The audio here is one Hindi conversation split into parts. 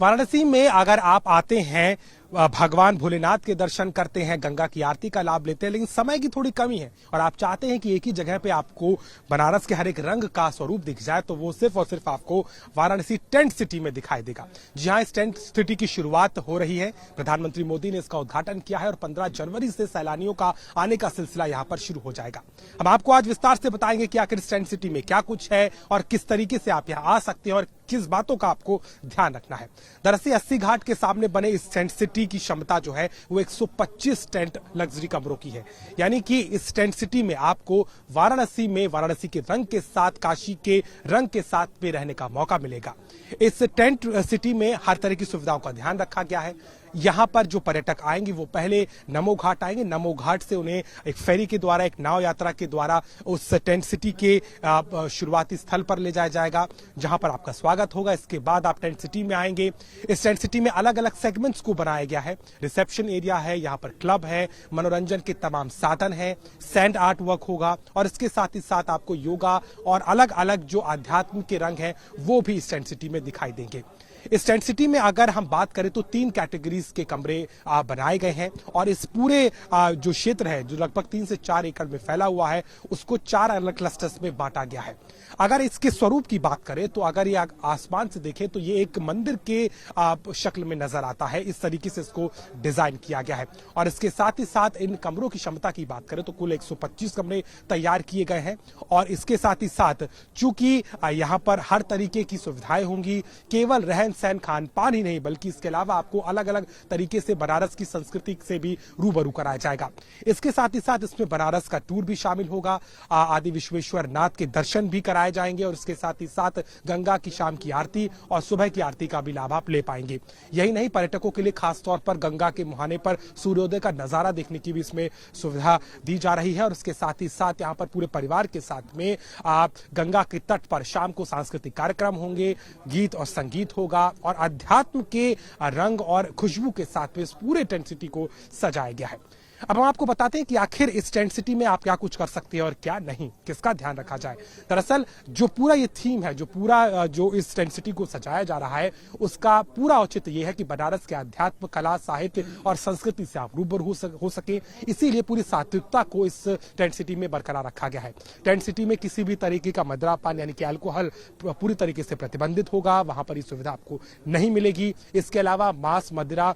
वाराणसी में अगर आप आते हैं, भगवान भोलेनाथ के दर्शन करते हैं, गंगा की आरती का लाभ लेते हैं, लेकिन समय की थोड़ी कमी है और आप चाहते हैं कि एक ही जगह पे आपको बनारस के हर एक रंग का स्वरूप दिख जाए, तो वो सिर्फ और सिर्फ आपको वाराणसी टेंट सिटी में दिखाई देगा। जी हां, इस टेंट सिटी की शुरुआत हो रही है। प्रधानमंत्री मोदी ने इसका उद्घाटन किया है और 15 जनवरी से सैलानियों का आने का सिलसिला यहां पर शुरू हो जाएगा। हम आपको आज विस्तार से बताएंगे कि आखिर इस टेंट सिटी में क्या कुछ है और किस तरीके से आप यहां आ सकते हैं और किस बातों का आपको ध्यान रखना है। दरअसल 80 घाट के सामने बने इस टेंट सिटी की क्षमता जो है वो 125 टेंट लग्जरी कमरों की है। यानी कि इस टेंट सिटी में आपको वाराणसी के रंग के साथ, काशी के रंग के साथ में रहने का मौका मिलेगा। इस टेंट सिटी में हर तरह की सुविधाओं का ध्यान रखा गया है। यहां पर जो पर्यटक आएंगे वो पहले नमो घाट आएंगे, नमो घाट से उन्हें एक फेरी के द्वारा, एक नाव यात्रा के द्वारा उस टेंट सिटी के शुरुआती स्थल पर ले जाया जाएगा, जहां पर आपका स्वागत होगा। इसके बाद आप टेंट सिटी में आएंगे। इस टेंट सिटी में अलग अलग सेगमेंट्स को बनाया गया है। रिसेप्शन एरिया है, यहाँ पर क्लब है, मनोरंजन के तमाम साधन है, सैंड आर्ट वर्क होगा और इसके साथ ही साथ आपको योगा और अलग अलग जो आध्यात्म के रंग हैं वो भी इस टेंट सिटी में दिखाई देंगे। इस टेंट सिटी में अगर हम बात करें तो 3 कैटेगरीज के कमरे बनाए गए हैं और इस पूरे जो क्षेत्र है, जो लगभग 3 से 4 एकड़ में फैला हुआ है, उसको 4 अलग क्लस्टर्स में बांटा गया है। अगर इसके स्वरूप की बात करें तो अगर ये आसमान से देखें तो ये एक मंदिर के शक्ल में नजर आता है। इस तरीके से इसको डिजाइन किया गया है और इसके साथ ही साथ इन कमरों की क्षमता की बात करें तो कुल 125 कमरे तैयार किए गए हैं और इसके साथ ही साथ चूंकि यहाँ पर हर तरीके की सुविधाएं होंगी, केवल रहन सहन, खान पान ही नहीं बल्कि इसके अलावा आपको अलग अलग तरीके से बनारस की संस्कृति से भी रूबरू कराया जाएगा। इसके साथ ही साथ इसमें बनारस का टूर भी शामिल होगा, आदि विश्वेश्वर नाथ के दर्शन भी कराए जाएंगे और इसके साथ ही साथ गंगा की शाम की आरती और सुबह की आरती का भी लाभ आप ले पाएंगे। यही नहीं, पर्यटकों के लिए खास तौर पर गंगा के मुहाने पर सूर्योदय का नजारा देखने की भी इसमें सुविधा दी जा रही है और इसके साथ ही साथ यहाँ पर पूरे परिवार के साथ में आप गंगा के तट पर शाम को सांस्कृतिक कार्यक्रम होंगे, गीत और संगीत होगा और अध्यात्म के रंग और खुशबू के साथ में इस पूरे टेंट सिटी को सजाया गया है। अब हम आपको बताते हैं कि आखिर इस टेंट सिटी में आप क्या कुछ कर सकते हैं और क्या नहीं, किसका ध्यान रखा जाए। दरअसल जो पूरा ये थीम है, जो इस टेंट सिटी को सजाया जा रहा है, उसका पूरा औचित्य ये है कि बनारस के अध्यात्म, कला, साहित्य और संस्कृति से आप रूबरू हो सके। इसीलिए पूरी सात्विकता को इस टेंट सिटी में बरकरार रखा गया है। टेंट सिटी में किसी भी तरीके का मदिरापान यानी कि अल्कोहल पूरी तरीके से प्रतिबंधित होगा, वहां पर ये सुविधा आपको नहीं मिलेगी। इसके अलावा मांस, मदिरा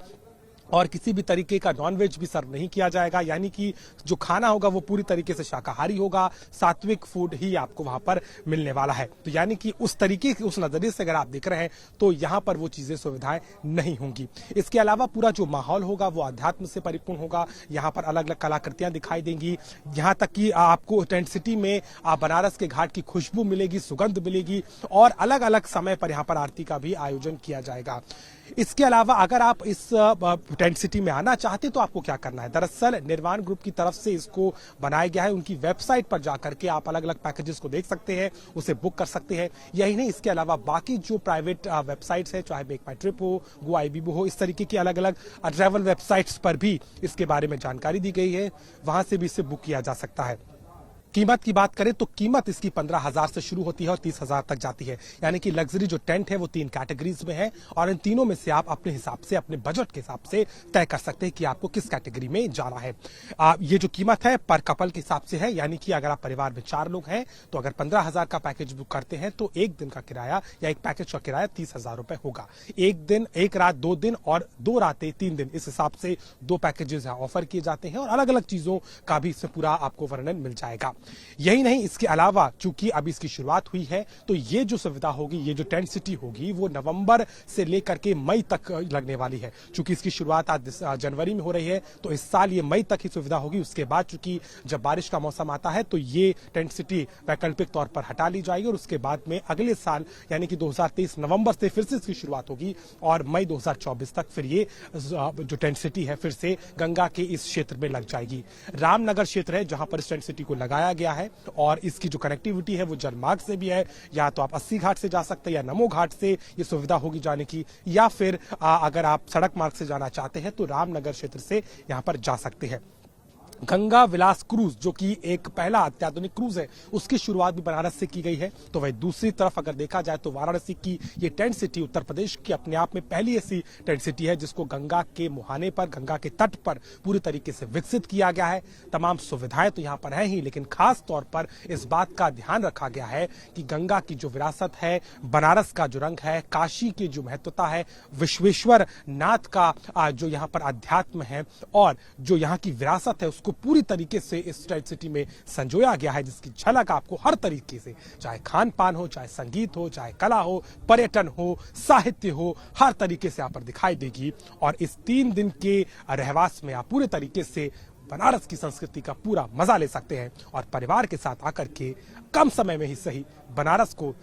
और किसी भी तरीके का नॉनवेज भी सर्व नहीं किया जाएगा, यानी कि जो खाना होगा वो पूरी तरीके से शाकाहारी होगा, सात्विक फूड ही आपको वहां पर मिलने वाला है। तो यानी कि उस तरीके, उस नजरिए से अगर आप देख रहे हैं तो यहां पर वो चीजें, सुविधाएं नहीं होंगी। इसके अलावा पूरा जो माहौल होगा वो अध्यात्म से परिपूर्ण होगा। यहाँ पर अलग अलग कलाकृतियां दिखाई देंगी, यहाँ तक कि आपको टेंट सिटी में बनारस के घाट की खुशबू मिलेगी, सुगंध मिलेगी और अलग अलग समय पर यहाँ पर आरती का भी आयोजन किया जाएगा। इसके अलावा अगर आप इस टेंट सिटी में आना चाहते तो आपको क्या करना है। दरअसल निर्वाण ग्रुप की तरफ से इसको बनाया गया है। उनकी वेबसाइट पर जाकर के आप अलग अलग पैकेजेस को देख सकते हैं, उसे बुक कर सकते हैं। यही नहीं, इसके अलावा बाकी जो प्राइवेट वेबसाइट्स है, चाहे मेक माई ट्रिप हो, गो आईबीबो हो, इस तरीके की अलग अलग ट्रैवल वेबसाइट्स पर भी इसके बारे में जानकारी दी गई है, वहां से भी इसे बुक किया जा सकता है। कीमत की बात करें तो कीमत इसकी 15,000 से शुरू होती है और 30,000 तक जाती है। यानी कि लग्जरी जो टेंट है वो 3 कैटेगरीज में है और इन तीनों में से आप अपने हिसाब से, अपने बजट के हिसाब से तय कर सकते हैं कि आपको किस कैटेगरी में जाना है। ये जो कीमत है पर कपल के हिसाब से है, यानी कि अगर आप परिवार में 4 लोग हैं तो अगर 15,000 का पैकेज बुक करते हैं तो एक दिन का किराया या एक पैकेज का किराया 30,000 रुपए होगा। एक दिन, एक रात, 2 दिन और 2 रातें 3 दिन, इस हिसाब से 2 पैकेजेस ऑफर किए जाते हैं और अलग अलग चीजों का भी इसमें पूरा आपको वर्णन मिल जाएगा। यही नहीं, इसके अलावा चूंकि अभी इसकी शुरुआत हुई है तो ये जो सुविधा होगी, ये जो टेंट सिटी होगी वो नवंबर से लेकर के मई तक लगने वाली है। चूंकि इसकी शुरुआत आज जनवरी में हो रही है तो इस साल ये मई तक ही सुविधा होगी। उसके बाद चूंकि जब बारिश का मौसम आता है तो ये टेंट सिटी वैकल्पिक तौर पर हटा ली जाएगी और उसके बाद में अगले साल यानी कि 2023 नवंबर से फिर से इसकी शुरुआत होगी और मई 2024 तक फिर ये जो टेंट सिटी है फिर से गंगा के इस क्षेत्र में लग जाएगी। रामनगर क्षेत्र है जहां पर इस टेंट सिटी को लगाया गया है और इसकी जो कनेक्टिविटी है वो जलमार्ग से भी है। या तो आप 80 घाट से जा सकते हैं या नमो घाट से ये सुविधा होगी जाने की, या फिर अगर आप सड़क मार्ग से जाना चाहते हैं तो रामनगर क्षेत्र से यहां पर जा सकते हैं। गंगा विलास क्रूज, जो कि एक पहला अत्याधुनिक क्रूज है, उसकी शुरुआत भी बनारस से की गई है। तो वही दूसरी तरफ अगर देखा जाए तो वाराणसी की ये टेंट सिटी उत्तर प्रदेश की अपने आप में पहली ऐसी टेंट सिटी है जिसको गंगा के मुहाने पर, गंगा के तट पर पूरी तरीके से विकसित किया गया है। तमाम सुविधाएं तो यहाँ पर है ही, लेकिन खास तौर पर इस बात का ध्यान रखा गया है कि गंगा की जो विरासत है, बनारस का जो रंग है, काशी की जो महत्वता है, विश्वेश्वर नाथ का जो यहाँ पर अध्यात्म है और जो यहाँ की विरासत है, को पूरी तरीके से इस टेंट सिटी में संजोया गया है, जिसकी झलक आपको हर तरीके से, चाहे खान पान हो, चाहे संगीत हो, चाहे कला हो, पर्यटन हो, साहित्य हो, हर तरीके से यहाँ पर दिखाई देगी। और इस 3 दिन के रहवास में आप पूरे तरीके से बनारस की संस्कृति का पूरा मजा ले सकते हैं और परिवार के साथ आकर के कम समय में ही सही बनारस को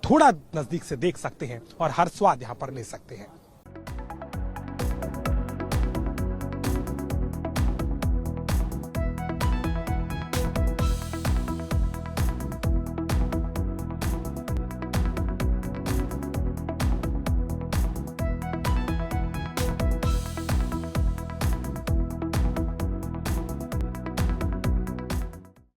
थोड़ा नजदीक से देख सकते हैं और हर स्वाद यहाँ पर ले सकते हैं।